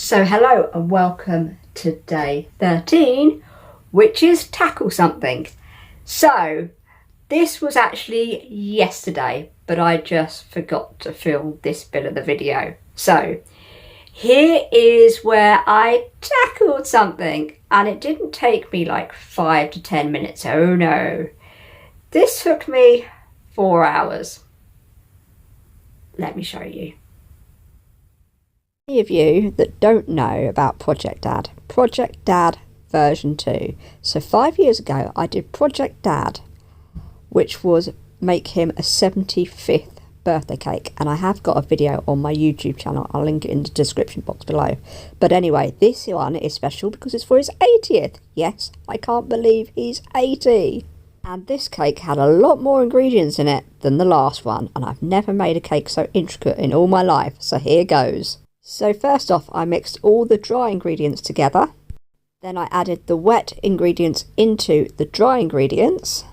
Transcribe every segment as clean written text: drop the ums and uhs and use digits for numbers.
So hello and welcome to day 13, which is tackle something. So this was actually yesterday, but I just forgot to film this bit of the video. So here is where I tackled something, and it didn't take me like 5 to 10 minutes. Oh no, this took me 4 hours. Let me show you. Any of you that don't know about Project Dad version 2. So 5 years ago I did Project Dad, which was make him a 75th birthday cake, and I have got a video on my YouTube channel. I'll link it in the description box below. But anyway, this one is special because it's for his 80th. Yes, I can't believe he's 80. And this cake had a lot more ingredients in it than the last one, and I've never made a cake so intricate in all my life. So here goes. So first off, I mixed all the dry ingredients together. Then I added the wet ingredients into the dry ingredients.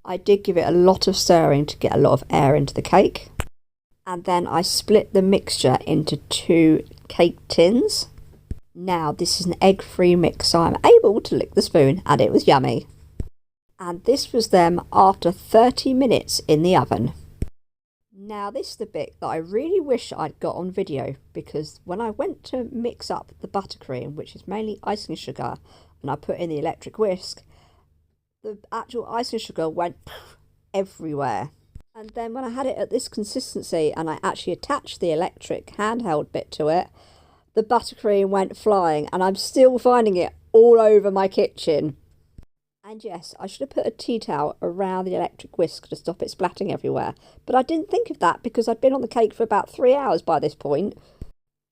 I did give it a lot of stirring to get a lot of air into the cake. And then I split the mixture into 2 cake tins. Now this is an egg-free mix, so I'm able to lick the spoon, and it was yummy. And this was them after 30 minutes in the oven. Now this is the bit that I really wish I'd got on video, because when I went to mix up the buttercream, which is mainly icing sugar, and I put in the electric whisk, the actual icing sugar went everywhere. And then when I had it at this consistency and I actually attached the electric handheld bit to it, the buttercream went flying, and I'm still finding it all over my kitchen. And yes, I should have put a tea towel around the electric whisk to stop it splatting everywhere. But I didn't think of that because I'd been on the cake for about 3 hours by this point.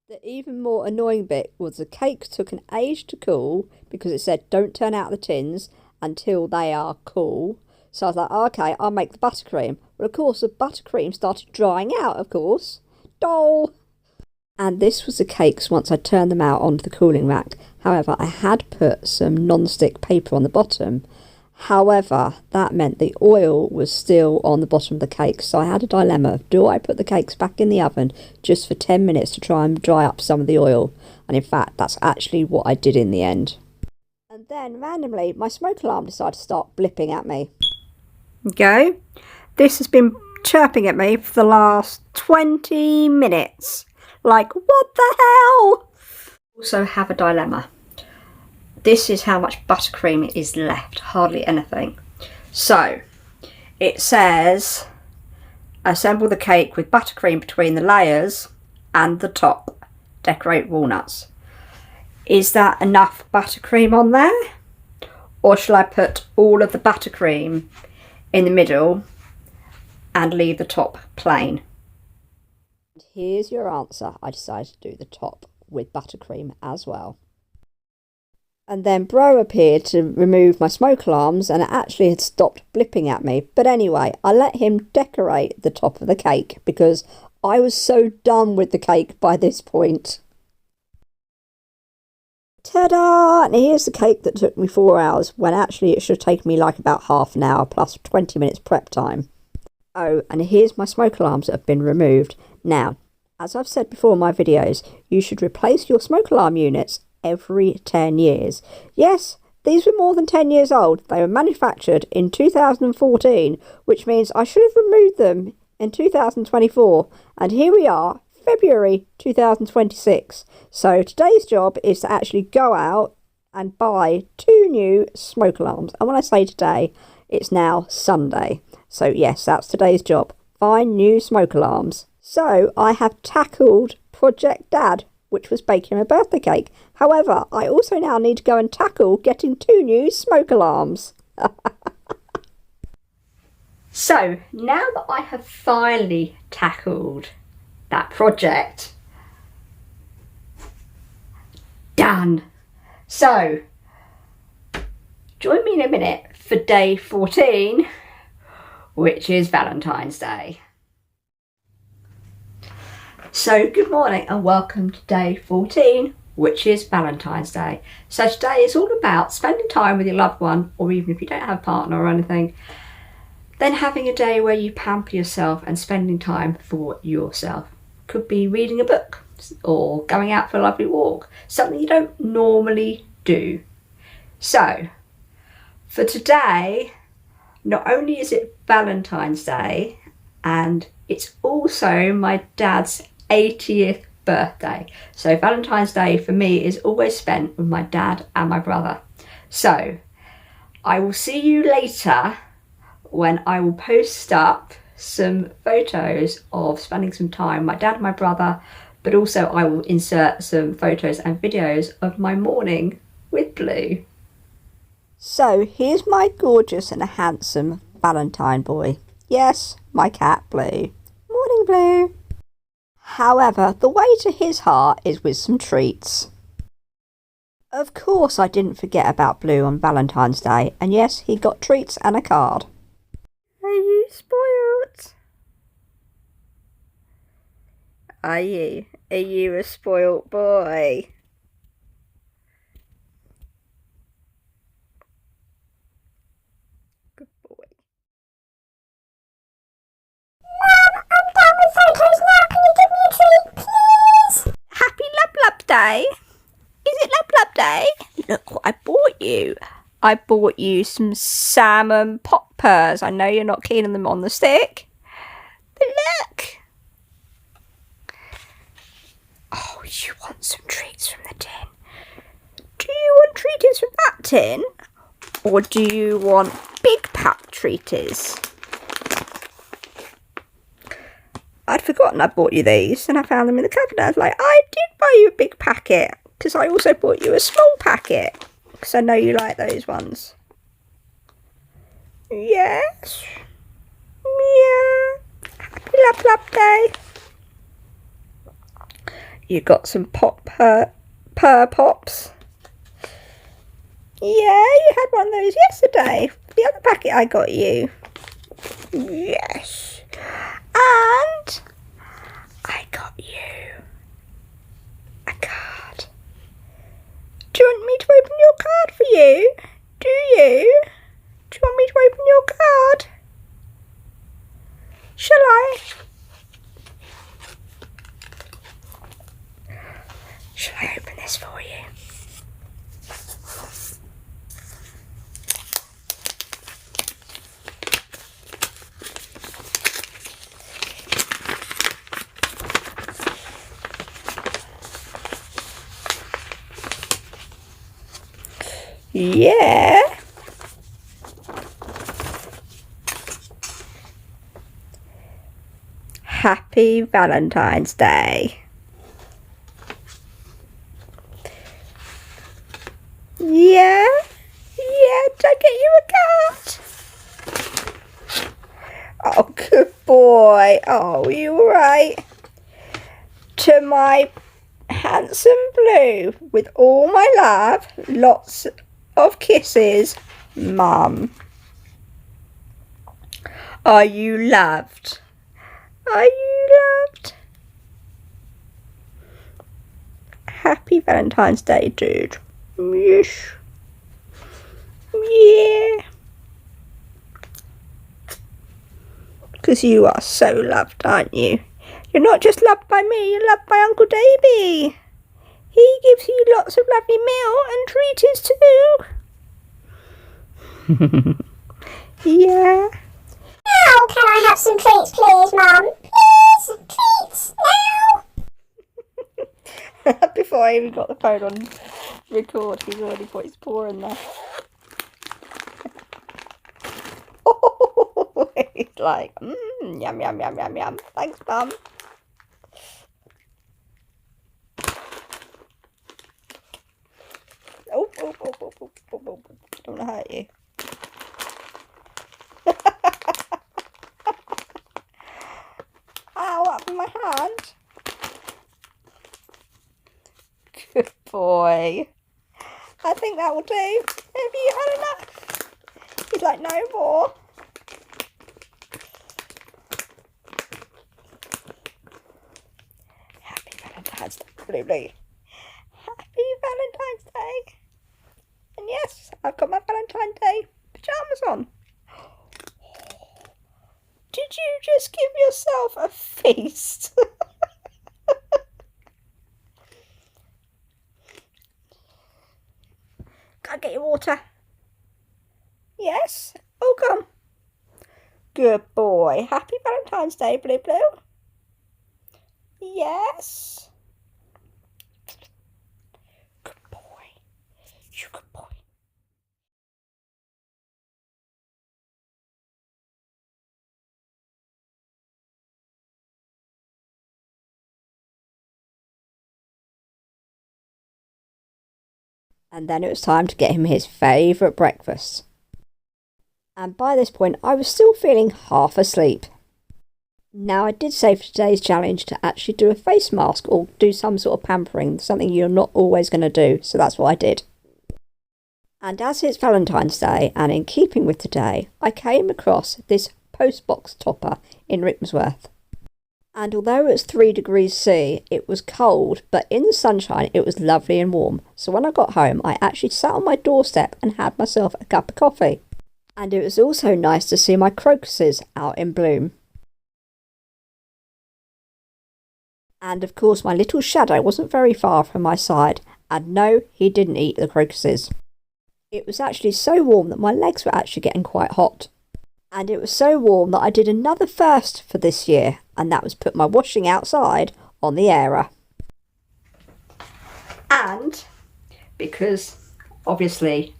The even more annoying bit was the cake took an age to cool, because it said don't turn out the tins until they are cool. So I was like, okay, I'll make the buttercream. Well, of course, the buttercream started drying out, of course. Dole! And this was the cakes once I turned them out onto the cooling rack. However, I had put some non-stick paper on the bottom. However, that meant the oil was still on the bottom of the cake. So I had a dilemma of, do I put the cakes back in the oven just for 10 minutes to try and dry up some of the oil? And in fact, that's actually what I did in the end. And then randomly, my smoke alarm decided to start blipping at me. Go. This has been chirping at me for the last 20 minutes. Like, what the hell? Also have a dilemma. This is how much buttercream is left. Hardly anything. So, it says, assemble the cake with buttercream between the layers and the top. Decorate walnuts. Is that enough buttercream on there? Or shall I put all of the buttercream in the middle and leave the top plain? Here's your answer. I decided to do the top with buttercream as well. And then Bro appeared to remove my smoke alarms, and it actually had stopped blipping at me. But anyway, I let him decorate the top of the cake because I was so done with the cake by this point. Ta-da! And here's the cake that took me 4 hours, when actually it should have taken me like about half an hour plus 20 minutes prep time. Oh, and here's my smoke alarms that have been removed. Now, as I've said before in my videos, you should replace your smoke alarm units every 10 years. Yes, these were more than 10 years old. They were manufactured in 2014, which means I should have removed them in 2024. And here we are, February 2026. So today's job is to actually go out and buy 2 new smoke alarms. And when I say today, it's now Sunday. So yes, that's today's job. Find new smoke alarms. So I have tackled Project Dad, which was baking a birthday cake. However, I also now need to go and tackle getting 2 new smoke alarms. So now that I have finally tackled that project, done. So join me in a minute for day 14, which is Valentine's Day. So good morning and welcome to day 14, which is Valentine's Day. So today is all about spending time with your loved one, or even if you don't have a partner or anything, then having a day where you pamper yourself and spending time for yourself. Could be reading a book or going out for a lovely walk, something you don't normally do. So for today, not only is it Valentine's Day, and it's also my dad's 80th birthday. So Valentine's Day for me is always spent with my dad and my brother. So I will see you later when I will post up some photos of spending some time with my dad and my brother, but also I will insert some photos and videos of my morning with Blue. So here's my gorgeous and handsome Valentine boy. Yes, my cat Blue. Morning, Blue. However, the way to his heart is with some treats. Of course I didn't forget about Blue on Valentine's Day, and yes, he got treats and a card. Are you spoilt? Are you? Are you a spoilt boy? Good boy. Mum, I'm done with photos now. Can you give me a treat, please? Happy Lub Lub Day. Is it Lub Lub Day? Look what I bought you. I bought you some salmon poppers. I know you're not keen on them on the stick, but look. Oh, you want some treats from the tin? Do you want treaties from that tin? Or do you want big pack treaties? I'd forgotten I bought you these and I found them in the cabinet. I was like, I did buy you a big packet because I also bought you a small packet because I know you like those ones. Yes. Yeah. Happy Lub Lub Day. You got some pur pops. Yeah, you had one of those yesterday. The other packet I got you. Yes. And I got you a card. Do you want me to open your card for you? Do you? Do you want me to open your card? Shall I? Shall I open this for you? Yeah. Happy Valentine's Day. Yeah? Yeah, did I get you a card? Oh, good boy. Oh, are you alright? To my handsome Blue, with all my love, lots of kisses, Mum. Are you loved? Are you loved? Happy Valentine's Day, dude. Yes. Yeah. Because you are so loved, aren't you? You're not just loved by me, you're loved by Uncle Davy. He gives you lots of lovely meal and treaties too. Yeah. Now can I have some treats, please, Mum? Please, treats, now. Before I even got the phone on record, he's already put his paw in there. He's like, yum, yum, yum, yum, yum. Thanks, Mum. Oh, don't want to hurt you. Ow, up in my hand. Good boy. I think that will do. Have you had enough? He's like, no more. Happy Valentine's Day, Blue. Happy Valentine's Day. And yes, I've got my Valentine's Day pyjamas on. Did you just give yourself a feast? Can I get you water? Yes? Oh, come. Good boy. Happy Valentine's Day, Blue Blue. Yes. Good boy. You good boy. And then it was time to get him his favourite breakfast. And by this point, I was still feeling half asleep. Now, I did say for today's challenge to actually do a face mask or do some sort of pampering, something you're not always going to do, so that's what I did. And as it's Valentine's Day, and in keeping with today, I came across this postbox topper in Rickmansworth. And although it was 3 degrees C, it was cold, but in the sunshine it was lovely and warm. So when I got home, I actually sat on my doorstep and had myself a cup of coffee. And it was also nice to see my crocuses out in bloom. And of course my little shadow wasn't very far from my side, and no, he didn't eat the crocuses. It was actually so warm that my legs were actually getting quite hot. And it was so warm that I did another first for this year, and that was put my washing outside on the airer. And because obviously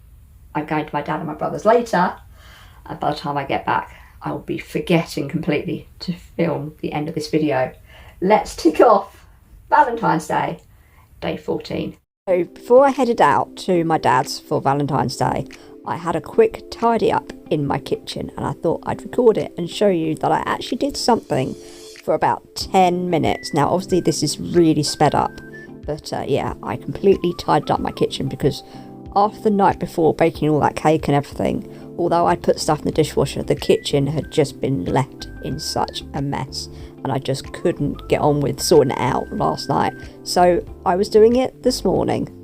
I'm going to my dad and my brother's later, and by the time I get back I'll be forgetting completely to film the end of this video, let's tick off Valentine's Day, day 14. So before I headed out to my dad's for Valentine's Day, I had a quick tidy up in my kitchen, and I thought I'd record it and show you that I actually did something for about 10 minutes. Now obviously this is really sped up, but yeah, I completely tidied up my kitchen because after the night before baking all that cake and everything, although I'd put stuff in the dishwasher, the kitchen had just been left in such a mess, and I just couldn't get on with sorting it out last night. So I was doing it this morning.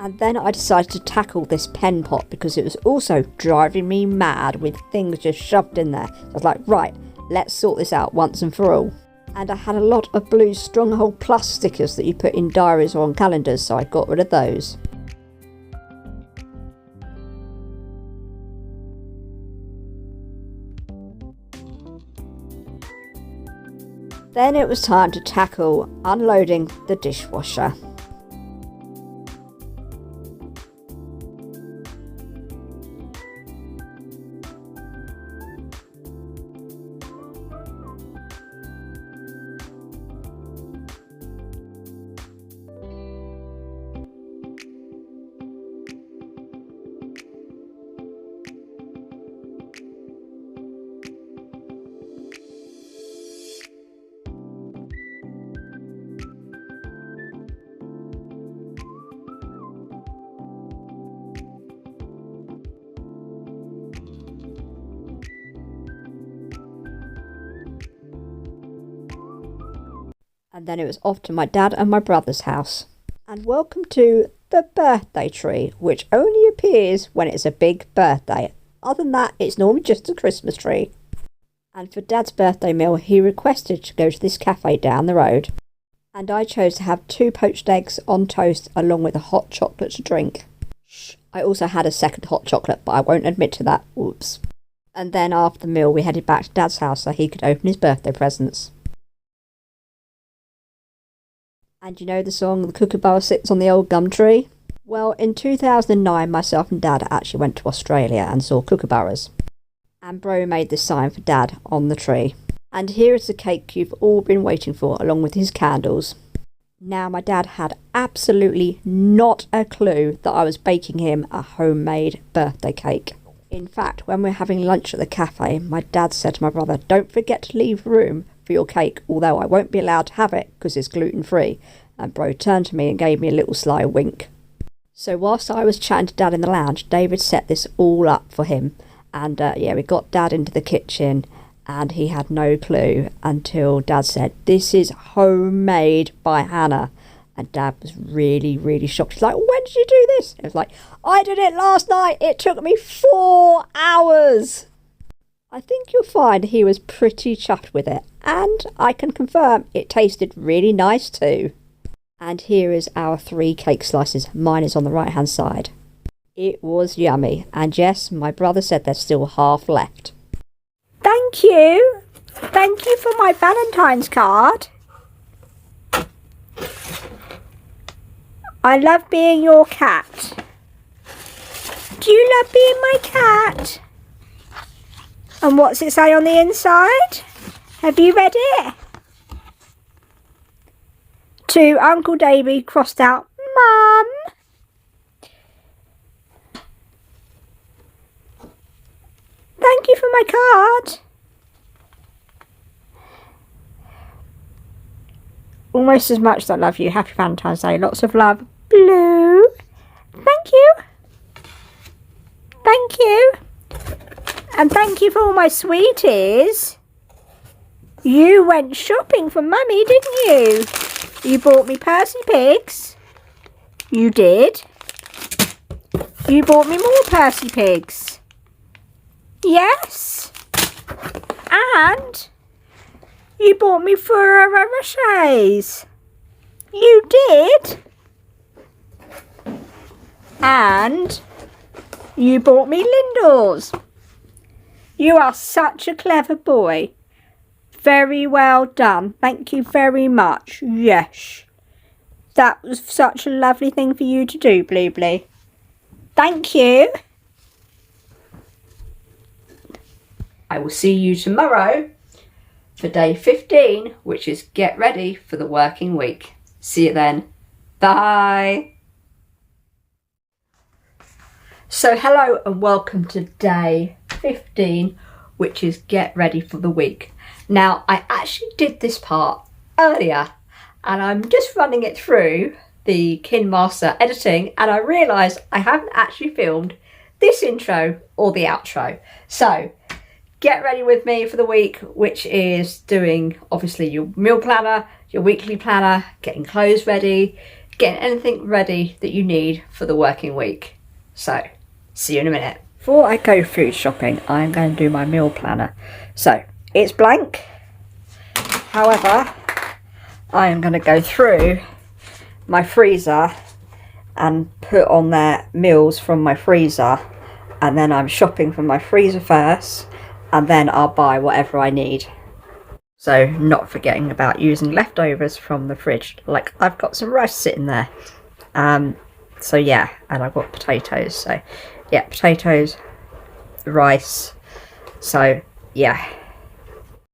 And then I decided to tackle this pen pot because it was also driving me mad with things just shoved in there. So I was like, right, let's sort this out once and for all. And I had a lot of blue Stronghold Plus stickers that you put in diaries or on calendars, so I got rid of those. Then it was time to tackle unloading the dishwasher. And then it was off to my dad and my brother's house. And welcome to the birthday tree, which only appears when it's a big birthday. Other than that, it's normally just a Christmas tree. And for Dad's birthday meal, he requested to go to this cafe down the road. And I chose to have 2 poached eggs on toast along with a hot chocolate to drink. I also had a second hot chocolate, but I won't admit to that. Oops. And then after the meal, we headed back to Dad's house so he could open his birthday presents. And you know the song, The Kookaburra Sits on the Old Gum Tree? Well, in 2009, myself and Dad actually went to Australia and saw kookaburras. And Bro made this sign for Dad on the tree. And here is the cake you've all been waiting for, along with his candles. Now, my dad had absolutely not a clue that I was baking him a homemade birthday cake. In fact, when we were having lunch at the cafe, my dad said to my brother, "Don't forget to leave room for your cake, although I won't be allowed to have it because it's gluten-free." And Bro turned to me and gave me a little sly wink. So whilst I was chatting to Dad in the lounge, David set this all up for him. And yeah, we got Dad into the kitchen and he had no clue until Dad said, "This is homemade by Hannah." And Dad was really, really shocked. He's like, "When did you do this?" It was like, "I did it last night. It took me 4 hours." I think you'll find he was pretty chuffed with it. And I can confirm it tasted really nice too. And here is our 3 cake slices. Mine is on the right hand side. It was yummy. And yes, my brother said there's still half left. Thank you. Thank you for my Valentine's card. I love being your cat. Do you love being my cat? And what's it say on the inside? Have you read it? To Uncle Davy crossed out, Mum. Thank you for my card. Almost as much as I love you. Happy Valentine's Day. Lots of love. Blue. Thank you. Thank you. And thank you for all my sweeties. You went shopping for Mummy, didn't you? You bought me Percy Pigs. You did. You bought me more Percy Pigs. Yes. And you bought me Ferrero Rochers. You did. And you bought me Lindors. You are such a clever boy. Very well done. Thank you very much. Yes. That was such a lovely thing for you to do, Bluebly. Thank you. I will see you tomorrow for day 15, which is get ready for the working week. See you then. Bye. So hello and welcome to day 15, which is get ready for the week. Now, I actually did this part earlier and I'm just running it through the KineMaster editing and I realised I haven't actually filmed this intro or the outro. So, get ready with me for the week, which is doing obviously your meal planner, your weekly planner, getting clothes ready, getting anything ready that you need for the working week. So, see you in a minute. Before I go food shopping, I'm going to do my meal planner. So, it's blank. However, I am going to go through my freezer and put on there meals from my freezer. And then I'm shopping from my freezer first. And then I'll buy whatever I need. So, not forgetting about using leftovers from the fridge. Like, I've got some rice sitting there. So, yeah. And I've got potatoes. So, yeah, potatoes, rice. So, yeah.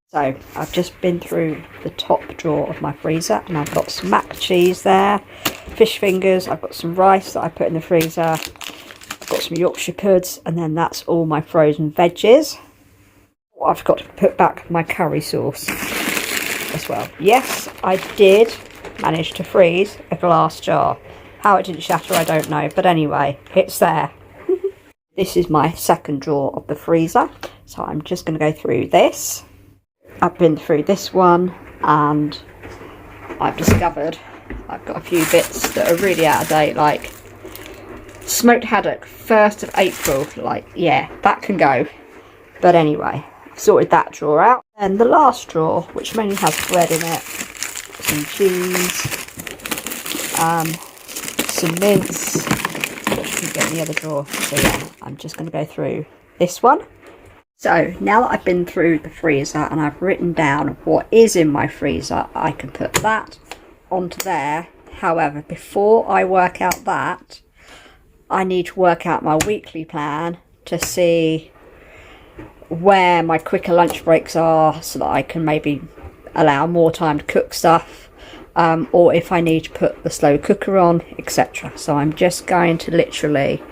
So I've just been through the top drawer of my freezer and I've got some mac and cheese there, fish fingers, I've got some rice that I put in the freezer, I've got some Yorkshire puds, and then that's all my frozen veggies. I've got to put back my curry sauce as well. Yes, I did manage to freeze a glass jar. How it didn't shatter, I don't know, but anyway, it's there. This is my second drawer of the freezer, so I'm just going to go through this. I've been through this one and I've discovered I've got a few bits that are really out of date, like smoked haddock, 1st of April, like, yeah, that can go. But anyway, I've sorted that drawer out. And the last drawer, which mainly has bread in it, some cheese, some mince, which you can get in the other drawer. So yeah, I'm just going to go through this one. So now that I've been through the freezer and I've written down what is in my freezer, I can put that onto there. However, before I work out that, I need to work out my weekly plan to see where my quicker lunch breaks are so that I can maybe allow more time to cook stuff, or if I need to put the slow cooker on, etc. So I'm just going to literally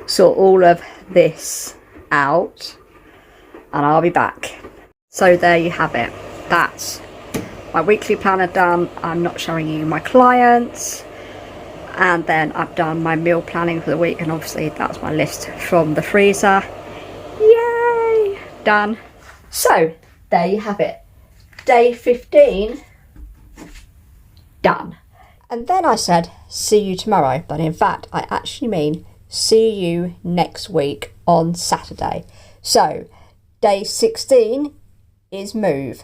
sort all of this out and I'll be back. So there you have it. That's my weekly planner done. I'm not showing you my clients. And then I've done my meal planning for the week, and obviously that's my list from the freezer. Yay! Done. So there you have it. Day 15 done. And then I said see you tomorrow, but in fact I actually mean see you next week on Saturday. So day 16 is move.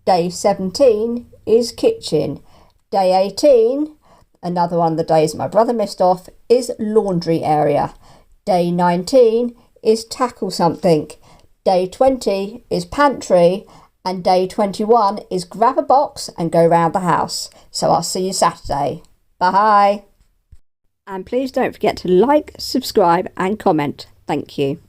Day 17 is kitchen. Day 18, Another one of the days my brother missed off is laundry area. Day 19 is tackle something. Day 20 is pantry. And day 21 is grab a box and go round the house. So I'll see you Saturday. Bye. And please don't forget to like, subscribe and comment. Thank you.